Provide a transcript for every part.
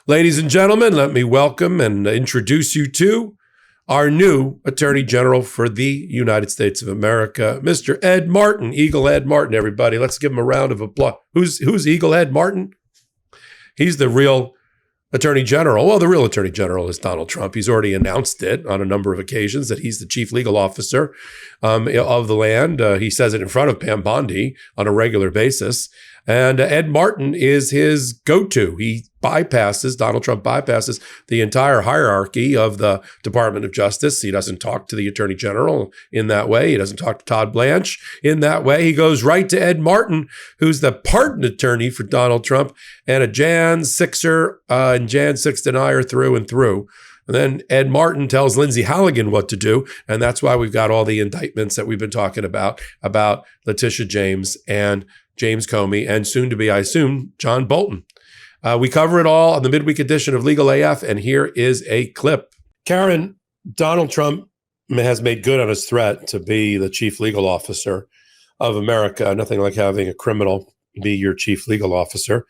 Ladies and gentlemen, let me welcome and introduce you to our new Attorney General for the United States of America, Mr. Ed Martin, Eagle Ed Martin, everybody. Let's give him a round of applause. Who's Eagle Ed Martin? He's the real Attorney General. Well, the real Attorney General is Donald Trump. He's already announced it on a number of occasions that he's the chief legal officer of the land. He says it in front of Pam Bondi on a regular basis. And Ed Martin is his go-to. Donald Trump bypasses the entire hierarchy of the Department of Justice. He doesn't talk to the Attorney General in that way. He doesn't talk to Todd Blanche in that way. He goes right to Ed Martin, who's the pardon attorney for Donald Trump and a Jan 6er and Jan 6 denier through and through. And then Ed Martin tells Lindsay Halligan what to do. And that's why we've got all the indictments that we've been talking about Letitia James and James Comey, and soon to be, I assume, John Bolton. We cover it all on the midweek edition of Legal AF, and here is a clip. Karen, Donald Trump has made good on his threat to be the chief legal officer of America. Nothing like having a criminal be your chief legal officer.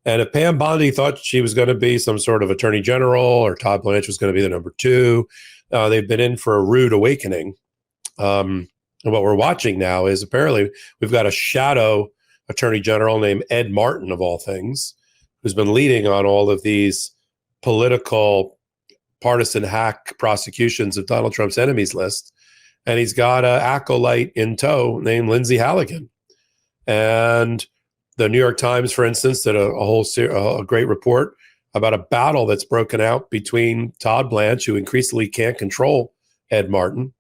And if Pam Bondi thought she was going to be some sort of attorney general or Todd Blanche was going to be the number two, they've been in for a rude awakening. And what we're watching now is apparently we've got a shadow attorney general named Ed Martin, of all things, who's been leading on all of these political partisan hack prosecutions of Donald Trump's enemies list. And he's got an acolyte in tow named Lindsay Halligan. And the New York Times, for instance, did a great report about a battle that's broken out between Todd Blanche, who increasingly can't control Ed Martin,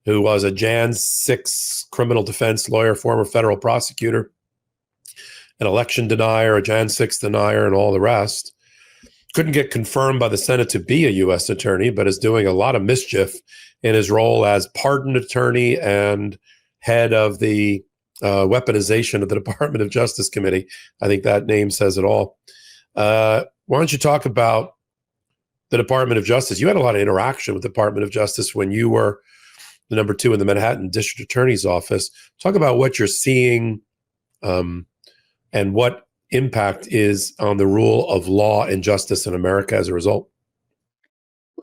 who was a Jan 6 criminal defense lawyer, former federal prosecutor, an election denier, a Jan 6 denier, and all the rest. Couldn't get confirmed by the Senate to be a U.S. attorney, but is doing a lot of mischief in his role as pardon attorney and head of the weaponization of the Department of Justice Committee. I think that name says it all. Why don't you talk about the Department of Justice? You had a lot of interaction with the Department of Justice when you were the number two in the Manhattan District Attorney's Office. Talk about what you're seeing and what impact is on the rule of law and justice in America as a result.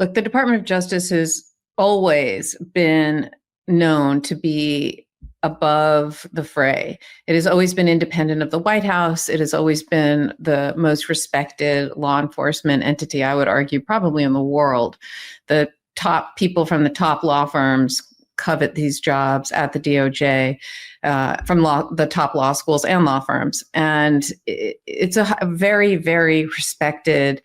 Look, the Department of Justice has always been known to be above the fray. It has always been independent of the White House. It has always been the most respected law enforcement entity, I would argue, probably in the world. The top people from the top law firms covet these jobs at the DOJ, from the top law schools and law firms. And it's a very, very respected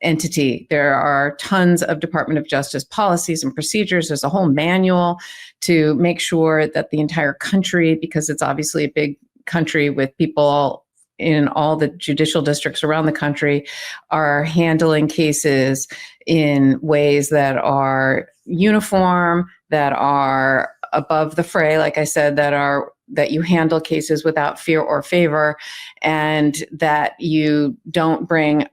entity. There are tons of Department of Justice policies and procedures. There's a whole manual to make sure that the entire country, because it's obviously a big country with people in all the judicial districts around the country, are handling cases in ways that are uniform, that are above the fray, like I said, that you handle cases without fear or favor, and that you don't bring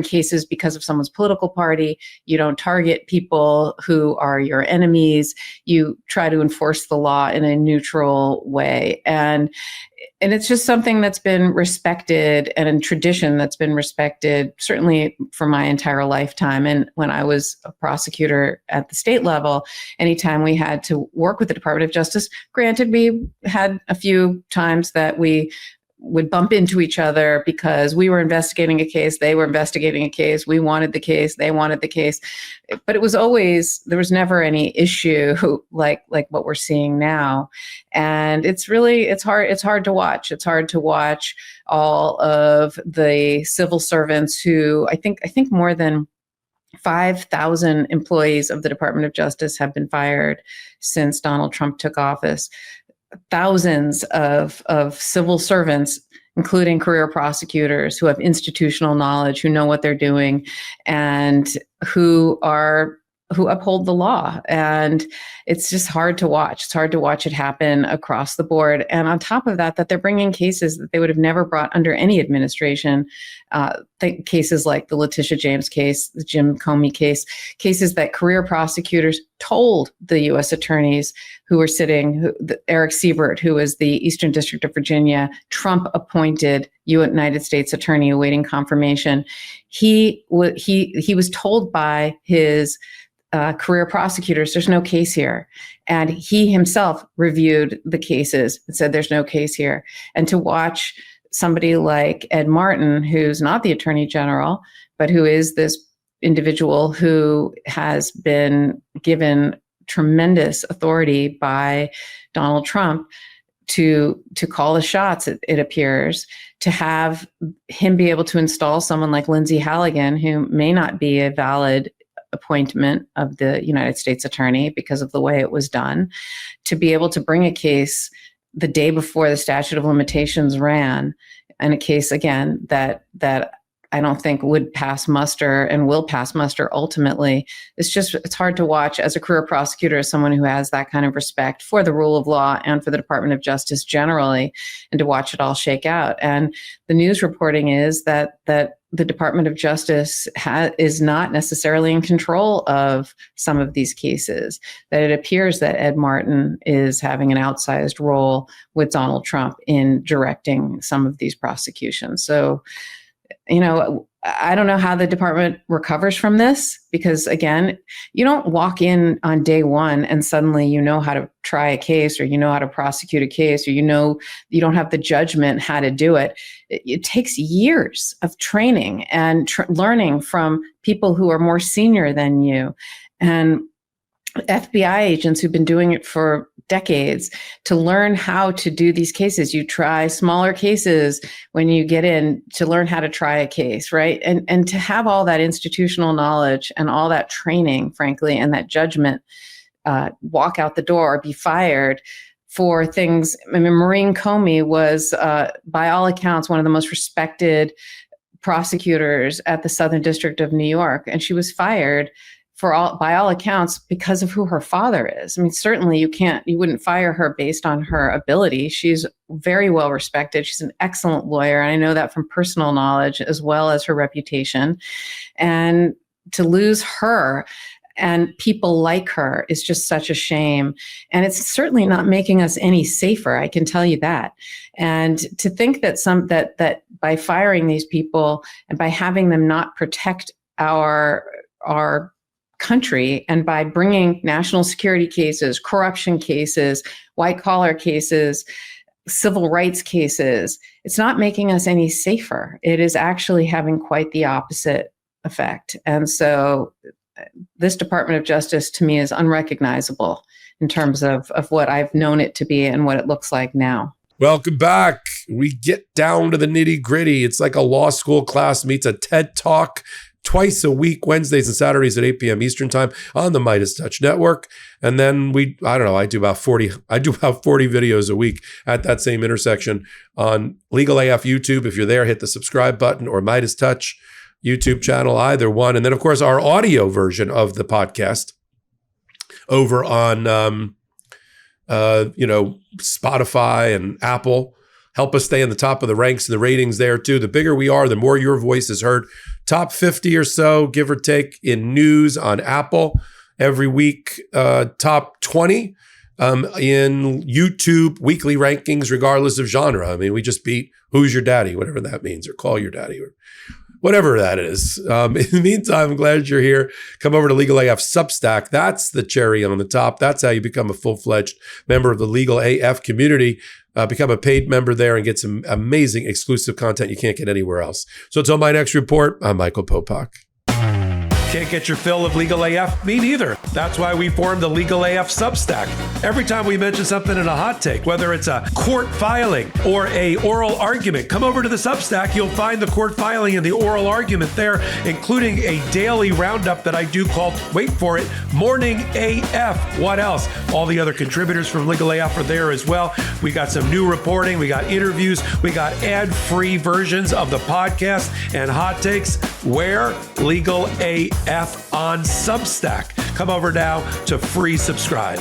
cases because of someone's political party. You don't target people who are your enemies. You try to enforce the law in a neutral way. And it's just something that's been respected, and in tradition that's been respected certainly for my entire lifetime. And when I was a prosecutor at the state level, anytime we had to work with the Department of Justice, granted, we had a few times that we would bump into each other because we were investigating a case, they were investigating a case, we wanted the case, they wanted the case. But it was always, there was never any issue like what we're seeing now. And it's hard to watch. It's hard to watch all of the civil servants who I think more than 5,000 employees of the Department of Justice have been fired since Donald Trump took office. Thousands of civil servants, including career prosecutors who have institutional knowledge, who know what they're doing, and who are uphold the law. And it's just hard to watch. It's hard to watch it happen across the board. And on top of that, that they're bringing cases that they would have never brought under any administration. Cases like the Letitia James case, the Jim Comey case, cases that career prosecutors told the U.S. attorneys who were sitting, Eric Siebert, who was the Eastern District of Virginia, Trump appointed United States attorney awaiting confirmation. He was told by his career prosecutors, there's no case here. And he himself reviewed the cases and said, there's no case here. And to watch somebody like Ed Martin, who's not the attorney general, but who is this individual who has been given tremendous authority by Donald Trump to call the shots, it appears, to have him be able to install someone like Lindsay Halligan, who may not be a valid appointment of the United States attorney because of the way it was done, to be able to bring a case the day before the statute of limitations ran, and a case, again, that I don't think would pass muster and will pass muster ultimately. It's hard to watch as a career prosecutor, as someone who has that kind of respect for the rule of law and for the Department of Justice generally, and to watch it all shake out. And the news reporting is that the Department of Justice is not necessarily in control of some of these cases, that it appears that Ed Martin is having an outsized role with Donald Trump in directing some of these prosecutions. So, I don't know how the department recovers from this, because again, you don't walk in on day one and suddenly you know how to try a case, or you know how to prosecute a case, or you don't have the judgment how to do it. It takes years of training and learning from people who are more senior than you. And FBI agents who've been doing it for decades to learn how to do these cases. You try smaller cases when you get in to learn how to try a case, right? And to have all that institutional knowledge and all that training, frankly, and that judgment walk out the door or be fired for things. I mean, Maureen Comey was, by all accounts, one of the most respected prosecutors at the Southern District of New York, and she was fired by all accounts because of who her father is. I mean, certainly you wouldn't fire her based on her ability. She's very well respected. She's an excellent lawyer. And I know that from personal knowledge as well as her reputation. And to lose her and people like her is just such a shame. And it's certainly not making us any safer. I can tell you that. And to think that that by firing these people and by having them not protect our country, and by bringing national security cases, corruption cases, white collar cases, civil rights cases, it's not making us any safer. It is actually having quite the opposite effect. And so this Department of Justice to me is unrecognizable in terms of what I've known it to be and what it looks like now. Welcome back. We get down to the nitty gritty. It's like a law school class meets a TED Talk twice a week, Wednesdays and Saturdays at 8 p.m. Eastern time on the MeidasTouch network. And then I do about 40 videos a week at that same intersection on Legal AF YouTube. If you're there, hit the subscribe button, or MeidasTouch YouTube channel, either one. And then, of course, our audio version of the podcast over on, Spotify and Apple. Help us stay in the top of the ranks and the ratings there too. The bigger we are, the more your voice is heard. Top 50 or so, give or take, in news on Apple every week. Top 20 in YouTube weekly rankings, regardless of genre. I mean, we just beat Who's Your Daddy, whatever that means, or Call Your Daddy, or whatever that is. In the meantime, I'm glad you're here. Come over to Legal AF Substack. That's the cherry on the top. That's how you become a full-fledged member of the Legal AF community. Become a paid member there and get some amazing exclusive content you can't get anywhere else. So until my next report, I'm Michael Popak. Can't get your fill of Legal AF? Me neither. That's why we formed the Legal AF Substack. Every time we mention something in a hot take, whether it's a court filing or a oral argument, come over to the Substack. You'll find the court filing and the oral argument there, including a daily roundup that I do called, wait for it, Morning AF. What else? All the other contributors from Legal AF are there as well. We got some new reporting. We got interviews. We got ad-free versions of the podcast and hot takes. Where? Legal AF on Substack. Come over now to free subscribe.